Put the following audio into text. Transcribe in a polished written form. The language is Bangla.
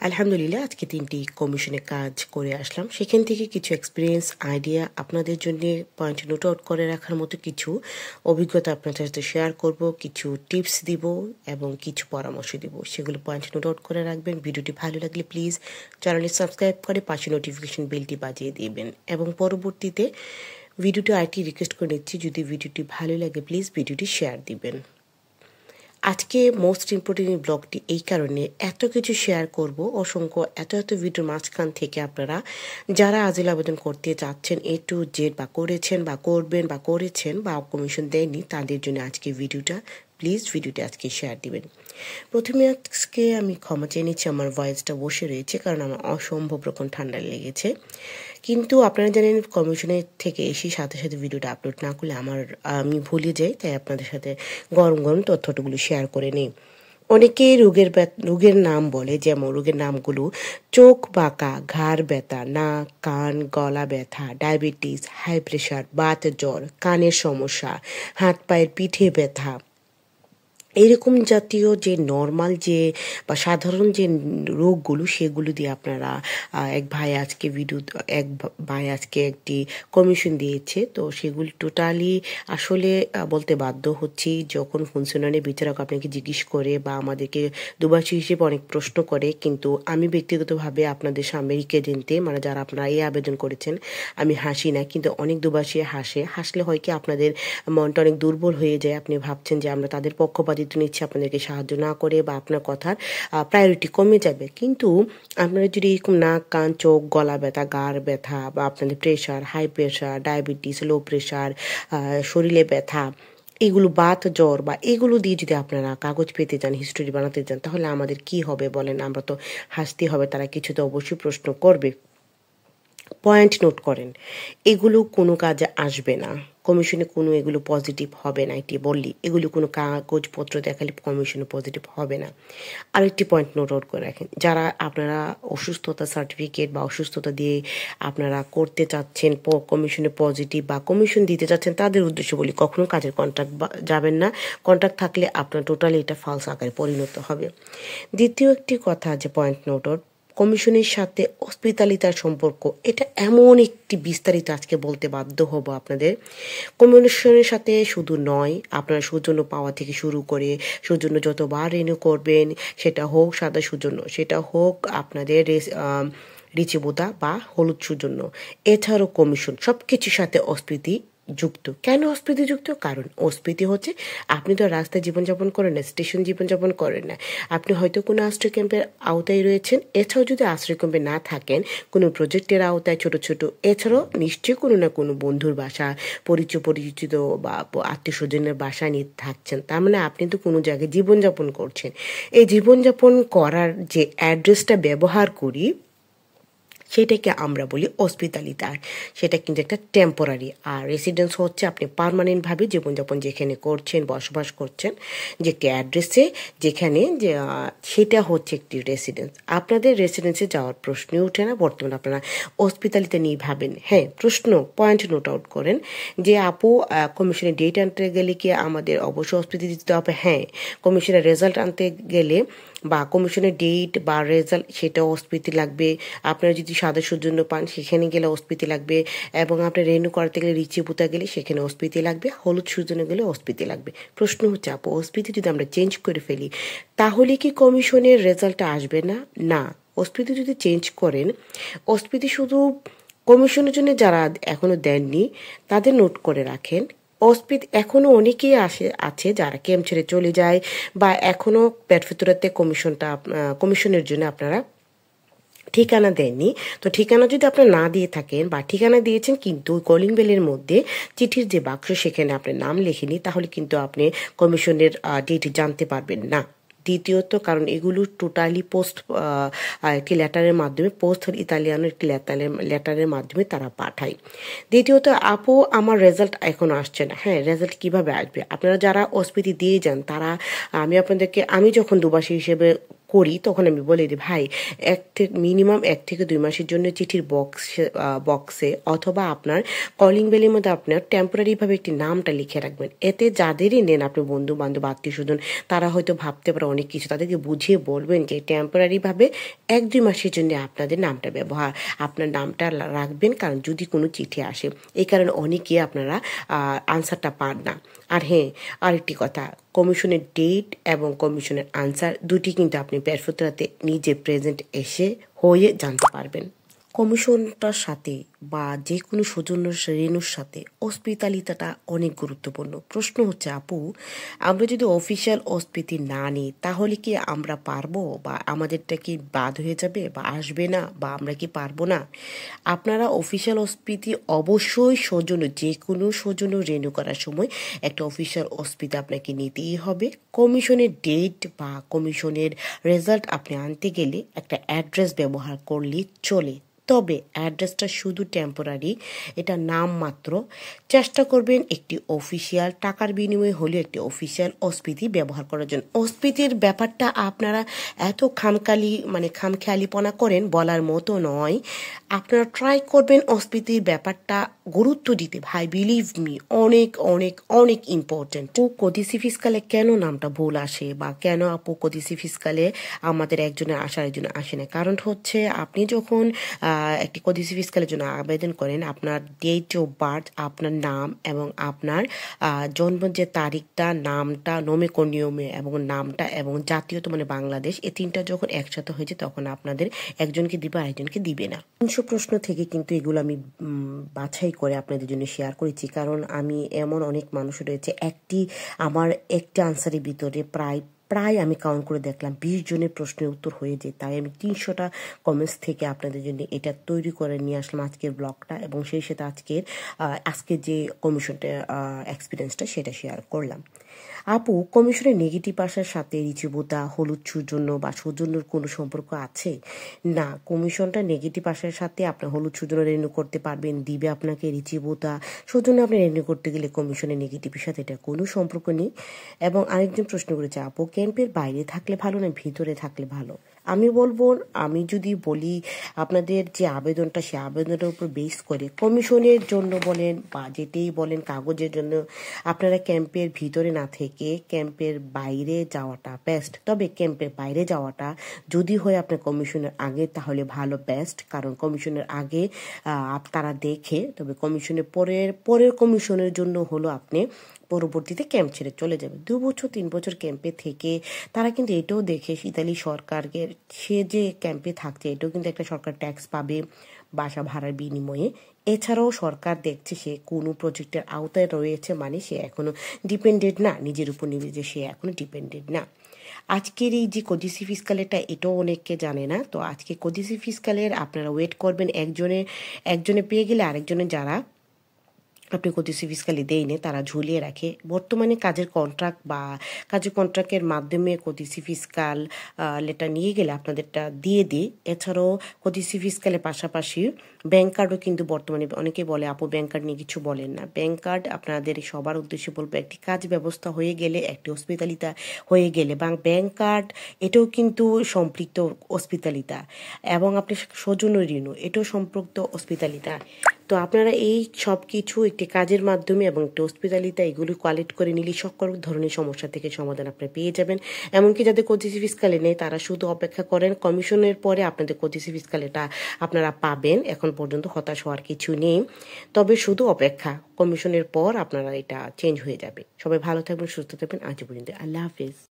আলহামদুলিল্লাহ আজকে ৩টি কমিশনে কাজ করে আসলাম। সেখান থেকে কিছু এক্সপেরিয়েন্স, আইডিয়া আপনাদের জন্য পয়েন্ট নোট আউট করে রাখার মতো কিছু অভিজ্ঞতা আপনাদের সাথে শেয়ার করব, কিছু টিপস দিব এবং কিছু পরামর্শ দিব। সেগুলো পয়েন্ট নোট আউট করে রাখবেন। ভিডিওটি ভালো লাগলে প্লিজ চ্যানেলটি সাবস্ক্রাইব করে পাশে নোটিফিকেশন বেলটি বাজিয়ে দিবেন এবং পরবর্তীতে ভিডিওটি আরেকটি রিকোয়েস্ট করে নিচ্ছি, যদি ভিডিওটি ভালো লাগে প্লিজ ভিডিওটি শেয়ার দিবেন। আজকে মোস্ট ইম্পর্টেন্ট ব্লগটি এই কারণে এত কিছু শেয়ার করব, অসংখ্য এত ভিডিওর মাঝখান থেকে আপনারা যারা আজিল আবেদন করতে চাচ্ছেন A to Z বা করেছেন বা করবেন বা করেছেন বা কমিশন দেয়নি, তাদের জন্য আজকে ভিডিওটা প্লিজ ভিডিওটা আজকে শেয়ার দিবেন। প্রথমে আজকে আমি ক্ষমা চেয়ে নিচ্ছি, আমার ভয়েসটা বসে রয়েছে কারণ আমার অসম্ভব রকম ঠান্ডা লেগেছে। কিন্তু আপনারা জানেন কমিশনের থেকে এসে সাথে সাথে ভিডিওটা আপলোড না করলে আমি ভুলে যাই, তাই আপনাদের সাথে গরম গরম তথ্যগুলো শেয়ার করে নিই। অনেকে রোগের নাম বলে, যেমন রোগের নামগুলো চোখ বাঁকা, ঘাড় ব্যথা, নাক কান গলা ব্যথা, ডায়াবেটিস, হাই প্রেশার, বাত জ্বর, কানের সমস্যা, হাত পায়ের পিঠে ব্যথা, এরকম জাতীয় যে নর্মাল যে বা সাধারণ যে রোগগুলো সেগুলো দিয়ে আপনারা এক ভাই আজকে একটি কমিশন দিয়েছে। তো সেগুলি টোটালি আসলে বলতে বাধ্য হচ্ছি, যখন ফুনসুনানি বিচারক আপনাকে জিজ্ঞেস করে বা আমাদেরকে দুবাসী হিসেবে অনেক প্রশ্ন করে, কিন্তু আমি ব্যক্তিগতভাবে আপনাদের সামনে রিকেজেন্টে মানে যারা আপনারা এই আবেদন করেছেন আমি হাসি না, কিন্তু অনেক দুবাসী হাসলে হয় কি আপনাদের মনটা অনেক দুর্বল হয়ে যায়। আপনি ভাবছেন যে আমরা তাদের পক্ষপাতিত্ব নিচ্ছি, আপনাদেরকে সাহায্য না করে বা আপনার কথার প্রায়োরিটি কমে যাবে। কিন্তু আপনারা যদি এরকম নাক কান চোখ গলা ব্যথা, ঘাড় ব্যথা বা আপনাদের pressure, high pressure, diabetes, low pressure, শরীরে ব্যথা, এগুলো বাত জ্বর বা এগুলো দিয়ে যদি আপনারা কাগজ পেতে যান, হিস্টোরি বানাতে যান, তাহলে আমাদের কি হবে বলেন? আমরা তো হাসতে হবে, তারা কিছু তো অবশ্যই প্রশ্ন করবে। পয়েন্ট নোট করেন, এগুলো কোনো কাজে আসবে না, কমিশনে কোনো এগুলো পজিটিভ হবে না। এটি বললি এগুলো কোনো কাগজপত্র দেখালে কমিশনে পজিটিভ হবে না। আরেকটি পয়েন্ট নোট আউট করে রাখেন, যারা আপনারা অসুস্থতা সার্টিফিকেট বা অসুস্থতা দিয়ে আপনারা করতে চাচ্ছেন কমিশনে পজিটিভ বা কমিশন দিতে চাচ্ছেন, তাদের উদ্দেশ্য বলি কখনো কাজের কন্ট্রাক্ট যাবেন না। কন্ট্রাক্ট থাকলে আপনার টোটালি এটা ফালস আকারে পরিণত হবে। দ্বিতীয় একটি কথা যে পয়েন্ট নোট আউট, কমিশনের সাথে হসপিটালিটার সম্পর্ক, এটা এমন একটি বিস্তারিত আজকে বলতে বাধ্য হব আপনাদের। কমিশনের সাথে শুধু নয়, আপনারা সৌজন্য পাওয়া থেকে শুরু করে সৌজন্য যতবার রিনিউ করবেন, সেটা হোক সাদা সৌজন্য, সেটা হোক আপনাদের রিচিবোদা বা হলুদ সৌজন্য, এছাড়াও কমিশন সব কিছুর সাথে অস্বীতি যুক্ত। কেন অস্বীতি যুক্ত? কারণ অস্বীতি হচ্ছে আপনি তো রাস্তায় জীবনযাপন করেন না, স্টেশন জীবনযাপন করেন না, আপনি হয়তো কোনো আশ্রয় ক্যাম্পের আওতায় রয়েছেন। এছাড়াও যদি আশ্রয় ক্যাম্পে না থাকেন, কোনো প্রজেক্টের আওতায় ছোট ছোট, এছাড়াও নিশ্চয়ই কোনো না কোনো বন্ধুর বাসা, পরিচিত বা আত্মীয় স্বজনের বাসা নিয়ে থাকছেন, তার মানে আপনি তো কোনো জায়গায় জীবনযাপন করছেন। এই জীবনযাপন করার যে অ্যাড্রেসটা ব্যবহার করি সেটাকে আমরা বলি হসপিটালিটা। সেটা কিন্তু একটা টেম্পোরারি, আর রেসিডেন্স হচ্ছে আপনি পার্মানেন্টভাবে জীবনযাপন যেখানে করছেন, বসবাস করছেন, যে একটি অ্যাড্রেসে যেখানে যে সেটা হচ্ছে একটি রেসিডেন্স। আপনাদের রেসিডেন্সে যাওয়ার প্রশ্নই ওঠে না। বর্তমানে আপনারা হসপিটালিতে নিয়ে ভাবেন। হ্যাঁ, প্রশ্ন পয়েন্ট নোট আউট করেন যে আপু কমিশনের ডেট আনতে গেলে কি আমাদের অবশ্যই হসপিটাল দিতে হবে? হ্যাঁ, কমিশনের রেজাল্ট আনতে গেলে বা কমিশনের ডেট বা রেজাল্ট সেটা হসপিটাল লাগবে। আপনারা যদি সাদা সৌজন্য পান সেখানে গেলে হসপিটাল লাগবে, এবং আপনি রেনু করাতে গেলে রিচিপুতা গেলে সেখানে হসপিটাল লাগবে, হলুদ সৌজন্য গেলে হসপিটাল লাগবে। প্রশ্ন হচ্ছে আপু হসপিটাল যদি আমরা চেঞ্জ করে ফেলি তাহলে কি কমিশনের রেজাল্টটা আসবে না? না, হসপিটাল যদি চেঞ্জ করেন, হসপিটাল শুধু কমিশনের জন্য যারা এখনো দেননি তাদের নোট করে রাখেন। এখনো অনেকেই আছে যারা ক্যাম্প ছেড়ে চলে যায় বা এখনো পেটফিতুরাতে কমিশনের জন্য আপনারা ঠিকানা দেননি। তো ঠিকানা যদি আপনার না দিয়ে থাকেন বা ঠিকানা দিয়েছেন কিন্তু কলিং বেলের মধ্যে চিঠির যে বাক্স সেখানে আপনার নাম লেখেনি, তাহলে কিন্তু আপনি কমিশনের ডেট জানতে পারবেন না। দ্বিতীয়ত, কারণ এগুলো টোটালি একটি লেটারের মাধ্যমে, পোস্ট ইতালিয়ানো একটি লেটারের মাধ্যমে তারা পাঠায়। দ্বিতীয়ত, আপু আমার রেজাল্ট এখনো আসছে না। হ্যাঁ, রেজাল্ট কিভাবে আসবে? আপনারা যারা অস্পিতি দিয়ে যান তারা, আমি যখন দুবাসী হিসেবে করি তখন আমি বলে দিই ভাই মিনিমাম 1 থেকে 2 মাসের জন্য চিঠির বক্সে অথবা আপনার কলিং বেলের মধ্যে আপনার টেম্পোরারিভাবে একটি নামটা লিখে রাখবেন। এতে যাদেরই নেন আপনি বন্ধু বান্ধব আত্মীয় স্বজন তারা হয়তো ভাবতে পারে অনেক কিছু, তাদেরকে বুঝিয়ে বলবেন যে টেম্পোরারিভাবে 1-2 মাসের জন্য আপনাদের নামটা আপনার নামটা রাখবেন, কারণ যদি কোনো চিঠি আসে। এই কারণে অনেকে আপনারা আনসারটা পান না। আর হ্যাঁ, আরেকটি কথা, কমিশনের ডেট এবং কমিশনের আনসার দুটি কিন্তু আপনি প্রেসপত্রাতে নিজে প্রেজেন্ট হয়ে জানতে পারবেন। কমিশনটার সাথে বা যে কোনো সৌজন্য রেণুর সাথে হসপিটালিটাটা অনেক গুরুত্বপূর্ণ। প্রশ্ন হচ্ছে আপু, আমরা যদি অফিসিয়াল হসপিটালি না নিই তাহলে কি আমরা পারবো, বা আমাদেরটা কি বাদ হয়ে যাবে বা আসবে না, বা আমরা কি পারবো না? আপনারা অফিসিয়াল হসপিটালি অবশ্যই যে কোনো সৌজন্য রেণু করার সময় একটা অফিসিয়াল হসপিটাল আপনাকে নিতেই হবে। কমিশনের ডেট বা কমিশনের রেজাল্ট আপনি আনতে গেলে একটা অ্যাড্রেস ব্যবহার করলেই চলে, তবে অ্যাড্রেসটা শুধু টেম্পোরারি, এটা নাম মাত্র। চেষ্টা করবেন একটি অফিসিয়াল, টাকার বিনিময়ে হলেও একটি অফিসিয়াল হসপিটাল ব্যবহার করার জন্য। হসপিটালের ব্যাপারটা আপনারা এত খামখেয়ালিপনা করেন বলার মতো নয়। আপনারা ট্রাই করবেন হসপিটালের ব্যাপারটা গুরুত্ব দিতে। ভাই বিলিভ মি, অনেক অনেক অনেক ইম্পর্টেন্ট। কদিসি ফিসকালে কেন নামটা ভুল আসে, বা কেন আপু কদিসি ফিসকালে আমাদের একজনের আসার একজনের আসে না, কারণ হচ্ছে আপনি যখন একটি কদিসি ফিসকালের জন্য আবেদন করেন, আপনার ডেট অফ বার্থ, আপনার নাম এবং আপনার জন্ম যে তারিখটা, নামটা, নোমে কোন নিয়মে এবং নামটা এবং জাতীয়তা বাংলাদেশ, এই তিনটা যখন একসাথে হয়েছে তখন আপনাদের একজনকে দিবে আরেকজনকে দিবে না। 300 প্রশ্ন থেকে কিন্তু এগুলো আমি বাছাই করে আপনাদের জন্য শেয়ার করেছি, কারণ আমি এমন অনেক মানুষ রয়েছে আমার একটি আনসারের ভিতরে প্রায় আমি কাউন্ট করে দেখলাম 20 জনের প্রশ্নের উত্তর হয়ে যায়। তাই আমি 300টা কমেন্টস থেকে আপনাদের জন্য এটা তৈরি করে নিয়ে আসলাম আজকের ব্লগটা, এবং সেই সাথে আজকে যে কমিশনটা এক্সপিরিয়েন্সটা সেটা শেয়ার করলাম। আপু, কমিশনের নেগেটিভ আসার সাথে রিচিবোতা, হলুদ সৌজন্য বা সৌজন্যর কোনো সম্পর্ক আছে? না, কমিশনটা নেগেটিভ আসার সাথে আপনার হলুদ সৌজন্য রেনিউ করতে পারবেন, দিবে আপনাকে রিচিবোতা। সৌজন্য আপনি রেনিউ করতে গেলে কমিশনের নেগেটিভের সাথে এটা কোনো সম্পর্ক নেই। এবং আরেকজন প্রশ্ন করেছে, আপু ক্যাম্পের বাইরে থাকলে ভালো না ভিতরে থাকলে ভালো? আমি যদি বলি আপনাদের যে আবেদনটা, সে আবেদনের উপর বেস করে কমিশনের জন্য বলেন বা যেতেই বলেন কাগজের জন্য, আপনারা ক্যাম্পের ভিতরে না থেকে ক্যাম্পের বাইরে যাওয়াটা বেস্ট। তবে ক্যাম্পের বাইরে যাওয়াটা যদি হয় আপনার কমিশনের আগে তাহলে ভালো, বেস্ট, কারণ কমিশনের আগে তারা দেখে, তবে কমিশনের পরের কমিশনের জন্য হলো আপনি পরবর্তীতে ক্যাম্প ছেড়ে চলে যাবে। 2 বছর 3 বছর ক্যাম্পে থেকে তারা কিন্তু এটাও দেখে ইতালি সরকারকে, সে যে ক্যাম্পে থাকছে এটাও কিন্তু একটা সরকার ট্যাক্স পাবে বাসা ভাড়ার বিনিময়ে। এছাড়াও সরকার দেখছে সে কোনো প্রজেক্টের আওতায় রয়েছে, সে এখনো ডিপেন্ডেন্ট না, নিজের উপর নিজে সে এখনো ডিপেন্ডেন্ট না। আজকের এই যে কদিসি ফিসকালেরটা এটাও অনেককে জানে না, তো আজকে কদিসি ফিসকালের আপনারা ওয়েট করবেন, একজনে পেয়ে গেলে আরেকজনের যারা আপনি কদিসি ফিসকালি দেয়নি তারা ঝুলিয়ে রাখে। বর্তমানে কাজের কন্ট্রাক্টের মাধ্যমে কদিসি ফিসকাল লেটার নিয়ে গেলে আপনাদেরটা দিয়ে দিই। এছাড়াও কদিসি ফিসকালের পাশাপাশি ব্যাংক কার্ডও কিন্তু বর্তমানে অনেকে বলে আপু ব্যাংক কার্ড নিয়ে কিছু বলেন না। ব্যাংক কার্ড আপনাদের সবার উদ্দেশ্যে বলবো, একটি কাজ ব্যবস্থা হয়ে গেলে, একটি হসপিটালিটা হয়ে গেলে, বা ব্যাংক কার্ড এটাও কিন্তু সম্পৃক্ত হসপিটালিটা, এবং আপনি সৌজন্য ঋণ এটাও সম্পৃক্ত হসপিটালিটা। তো আপনারা এই সব কিছু একটি কাজের মাধ্যমে এবং একটি হসপিটালিতে এগুলি কালেক্ট করে নিলে সকল ধরনের সমস্যা থেকে সমাধান আপনারা পেয়ে যাবেন। এমনকি যাদের কদিসি ফিসকালে নেই তারা শুধু অপেক্ষা করেন, কমিশনের পরে আপনাদের কদিসি ফিসকালেটা আপনারা পাবেন। এখন পর্যন্ত হতাশ হওয়ার কিছু নেই, তবে শুধু অপেক্ষা, কমিশনের পর আপনারা এটা চেঞ্জ হয়ে যাবে। সবাই ভালো থাকবেন, সুস্থ থাকবেন। আজ পর্যন্ত আল্লাহ হাফেজ।